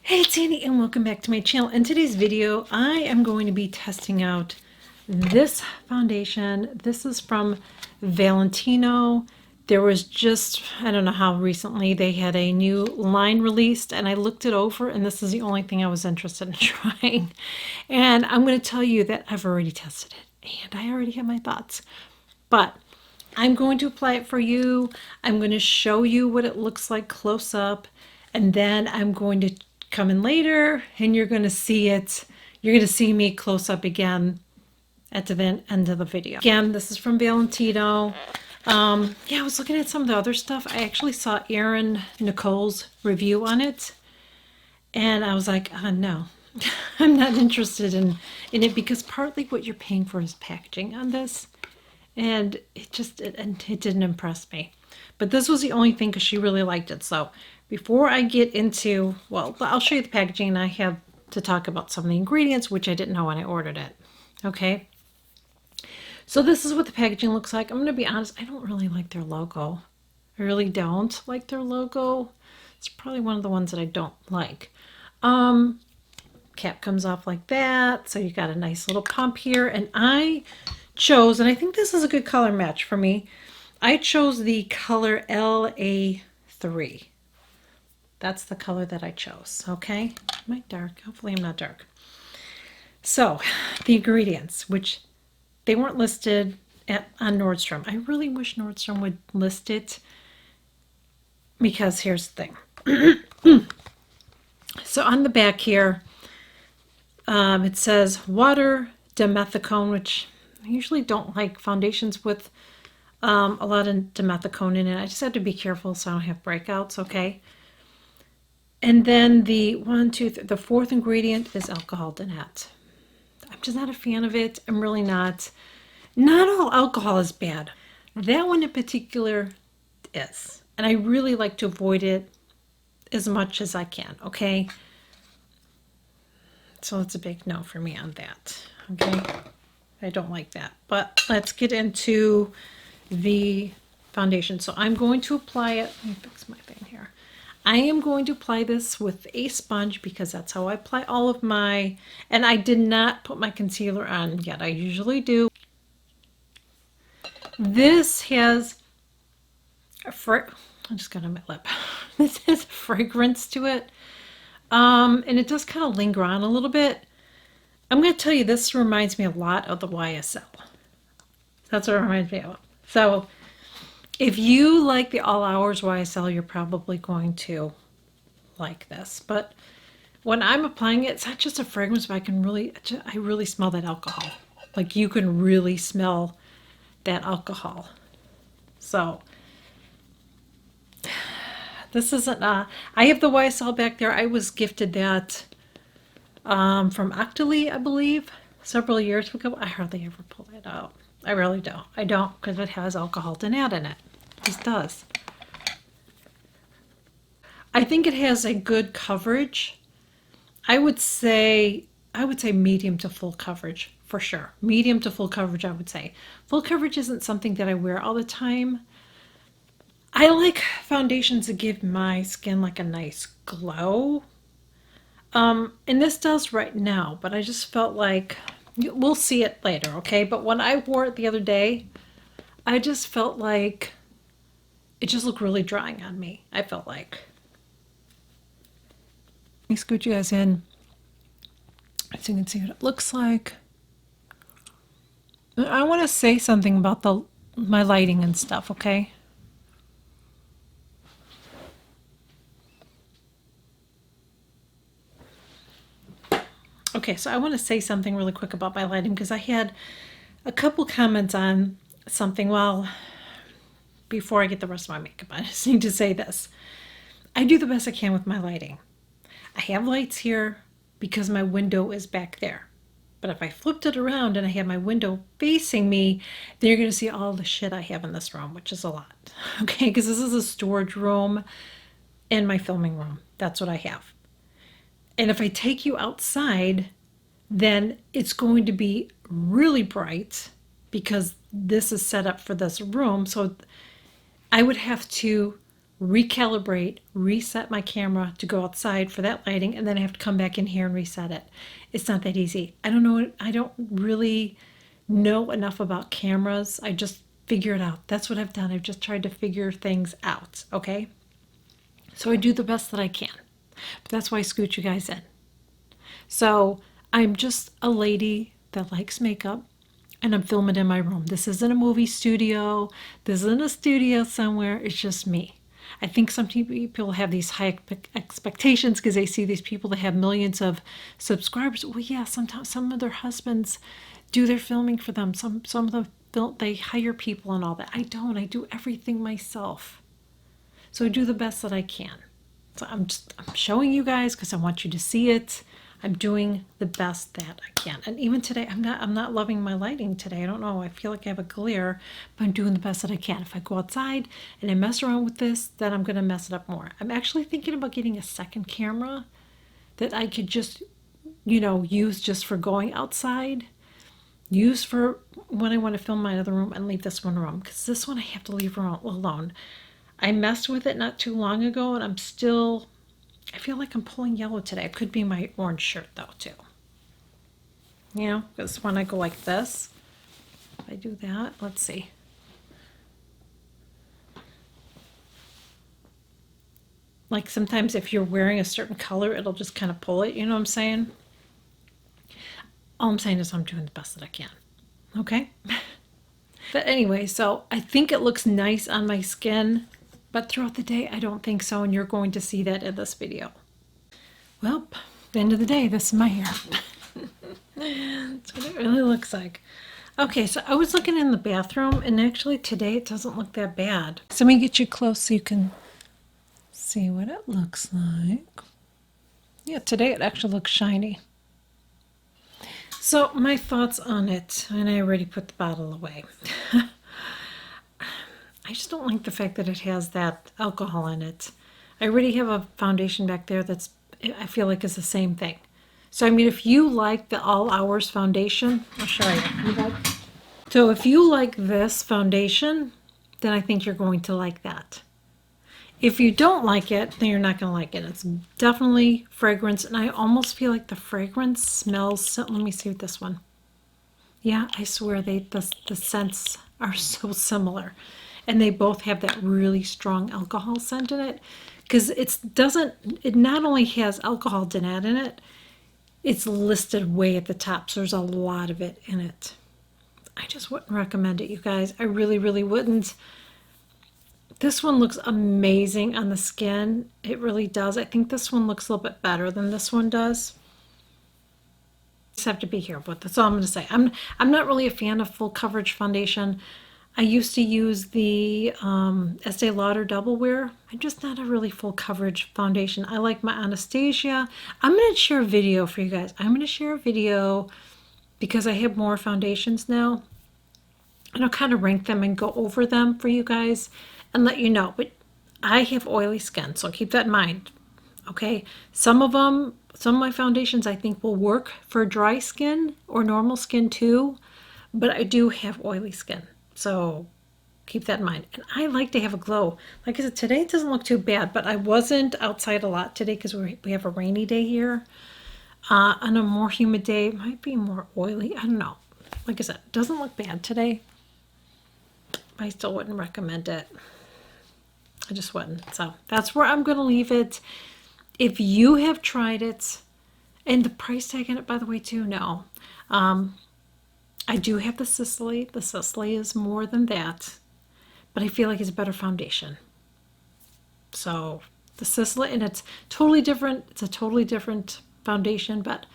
Hey, it's Annie and welcome back to my channel. In today's video, I am going to be testing out this foundation. This is from Valentino. There was just, I don't know how recently, they had a new line released and I looked it over and this is the only thing I was interested in trying. And I'm going to tell you that I've already tested it and I already have my thoughts. But I'm going to apply it for you. I'm going to show you what it looks like close up. And then I'm going to come in later and you're going to see it. You're going to see me close up again at the end of the video. Again, this is from Valentino. Yeah, I was looking at some of the other stuff. I actually saw Erin Nicole's review on it. And I was like, no, I'm not interested in it because partly what you're paying for is packaging on this. And it didn't impress me. But this was the only thing because she really liked it. So before I get into, well, I'll show you the packaging and I have to talk about some of the ingredients, which I didn't know when I ordered it. Okay. So this is what the packaging looks like. I'm going to be honest, I don't really like their logo. I really don't like their logo. It's probably one of the ones that I don't like. Cap comes off like that. So you got a nice little pump here. And I chose, and I think this is a good color match for me, I chose the color LA3. That's the color that I chose, okay? Am I dark? Hopefully I'm not dark. So, the ingredients, which they weren't listed on Nordstrom. I really wish Nordstrom would list it because here's the thing. So on the back here, it says water, dimethicone, which I usually don't like foundations with a lot of dimethicone in it. I just have to be careful so I don't have breakouts, okay? And then the the fourth ingredient is alcohol dinette. I'm just not a fan of it. I'm really not. Not all alcohol is bad. That one in particular is. And I really like to avoid it as much as I can, okay? So it's a big no for me on that, okay? I don't like that. But let's get into the foundation. So I'm going to apply it. Let me fix my thing here. I am going to apply this with a sponge because that's how I apply all of my, and I did not put my concealer on yet. I usually do. This has I just got on my lip. This has fragrance to it. And it does kind of linger on a little bit. I'm going to tell you, this reminds me a lot of the YSL. That's what it reminds me of. So if you like the All Hours YSL, you're probably going to like this. But when I'm applying it, it's not just a fragrance, but I really smell that alcohol. Like you can really smell that alcohol. So this isn't, I have the YSL back there. I was gifted that from Octoly, I believe, several years ago. I hardly ever pull that out. I really don't. I don't because it has alcohol dinette in it. It just does. I think it has a good coverage. I would say medium to full coverage for sure. Medium to full coverage, I would say. Full coverage isn't something that I wear all the time. I like foundations that give my skin like a nice glow. And this does right now, but I just felt like, we'll see it later, okay? But when I wore it the other day, I just felt like it just looked really drying on me, I felt like. Let me scoot you guys in so you can see what it looks like. I want to say something about my lighting and stuff, okay? Okay, so I want to say something really quick about my lighting because I had a couple comments on something. Well, before I get the rest of my makeup on, I just need to say this. I do the best I can with my lighting. I have lights here because my window is back there. But if I flipped it around and I have my window facing me, then you're going to see all the shit I have in this room, which is a lot. Okay, because this is a storage room and my filming room. That's what I have. And if I take you outside, then it's going to be really bright because this is set up for this room. So I would have to recalibrate, reset my camera to go outside for that lighting, and then I have to come back in here and reset it. It's not that easy. I don't know. I don't really know enough about cameras. I just figure it out. That's what I've done. I've just tried to figure things out. Okay. So I do the best that I can. But that's why I scoot you guys in. So I'm just a lady that likes makeup, and I'm filming in my room. This isn't a movie studio. This isn't a studio somewhere. It's just me. I think some people have these high expectations because they see these people that have millions of subscribers. Well, yeah, sometimes some of their husbands do their filming for them. Some of them they hire people and all that. I don't. I do everything myself. So I do the best that I can. So I'm showing you guys because I want you to see it. I'm doing the best that I can. And even today, I'm not loving my lighting today. I don't know. I feel like I have a glare, but I'm doing the best that I can. If I go outside and I mess around with this, then I'm going to mess it up more. I'm actually thinking about getting a second camera that I could just, use just for going outside, use for when I want to film my other room, and leave this one alone. Because this one I have to leave alone. I messed with it not too long ago, and I feel like I'm pulling yellow today. It could be my orange shirt though too. Because when I go like this, if I do that, let's see. Like sometimes if you're wearing a certain color, it'll just kind of pull it. You know what I'm saying? All I'm saying is I'm doing the best that I can. Okay? But anyway, so I think it looks nice on my skin. But throughout the day, I don't think so, and you're going to see that in this video. Well, at the end of the day, this is my hair. That's what it really looks like. Okay, so I was looking in the bathroom, and actually today it doesn't look that bad. So let me get you close so you can see what it looks like. Yeah, today it actually looks shiny. So my thoughts on it, and I already put the bottle away. I just don't like the fact that it has that alcohol in it. I already have a foundation back there that's, I feel like is the same thing. So, I mean, if you like the All Hours foundation, I'll show you. So if you like this foundation, then I think you're going to like that. If you don't like it, then you're not going to like it. It's definitely fragrance, and I almost feel like the fragrance smells, let me see with this one. Yeah, I swear the scents are so similar. And they both have that really strong alcohol scent in it, because it not only has alcohol denat in it, it's listed way at the top, so there's a lot of it in it. I just wouldn't recommend it, you guys. I really, really wouldn't. This one looks amazing on the skin. It really does. I think this one looks a little bit better than this one does. Just have to be here, but that's all I'm going to say. I'm not really a fan of full coverage foundation. I used to use the Estee Lauder Double Wear. I'm just not a really full coverage foundation. I like my Anastasia. I'm going to share a video for you guys. I'm going to share a video because I have more foundations now. And I'll kind of rank them and go over them for you guys and let you know. But I have oily skin, so keep that in mind. Okay? Some of my foundations I think will work for dry skin or normal skin too. But I do have oily skin. So keep that in mind. And I like to have a glow. Like I said, today it doesn't look too bad, but I wasn't outside a lot today because we have a rainy day here. On a more humid day, it might be more oily. I don't know. Like I said, it doesn't look bad today. I still wouldn't recommend it. I just wouldn't. So that's where I'm going to leave it. If you have tried it, and the price tag on it, by the way, too, no. I do have the Sicily. The Sicily is more than that, but I feel like it's a better foundation. So the Sicily, and it's totally different. It's a totally different foundation, but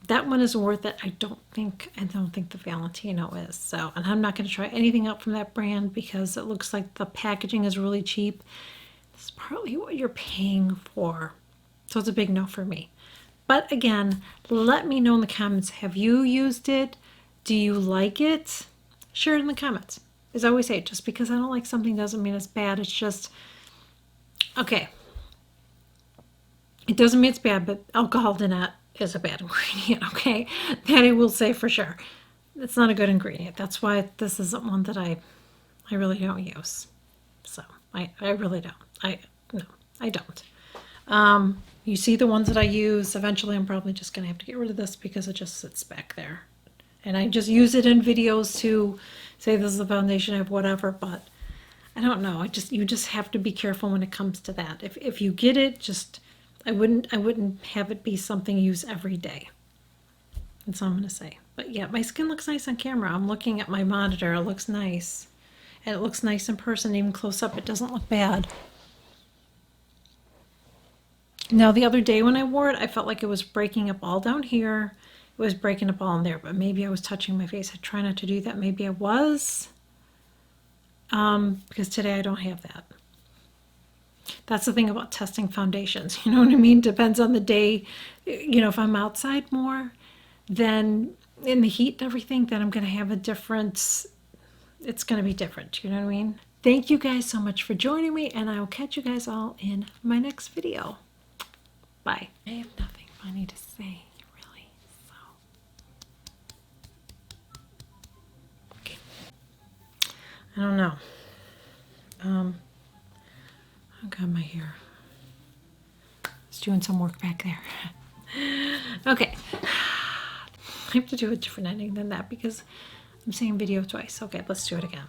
that one is worth it. I don't think the Valentino is. So, and I'm not going to try anything out from that brand because it looks like the packaging is really cheap. This is partly what you're paying for. So it's a big no for me. But again, let me know in the comments. Have you used it? Do you like it? Share it in the comments. As I always say, just because I don't like something doesn't mean it's bad. It's just, okay. It doesn't mean it's bad, but alcohol denat is a bad ingredient, okay? That I will say for sure. It's not a good ingredient. That's why this isn't one that I really don't use. So, I really don't. No, I don't. You see the ones that I use. Eventually I'm probably just going to have to get rid of this because it just sits back there. And I just use it in videos to say this is the foundation I have, whatever, but I don't know. You just have to be careful when it comes to that. If you get it, just I wouldn't have it be something you use every day. That's all I'm gonna say. But yeah, my skin looks nice on camera. I'm looking at my monitor. It looks nice. And it looks nice in person, even close up. It doesn't look bad. Now, the other day when I wore it, I felt like it was breaking up all down here. It was breaking up all in there, but maybe I was touching my face. I try not to do that. Maybe I was. Because today I don't have that. That's the thing about testing foundations. You know what I mean? Depends on the day. You know, if I'm outside more, then in the heat and everything, then I'm going to have a different, it's going to be different. You know what I mean? Thank you guys so much for joining me, and I will catch you guys all in my next video. Bye. I have nothing funny to say, really, so. Okay. I don't know. Oh God, my hair. It's doing some work back there. Okay. I have to do a different ending than that because I'm saying video twice. Okay, let's do it again.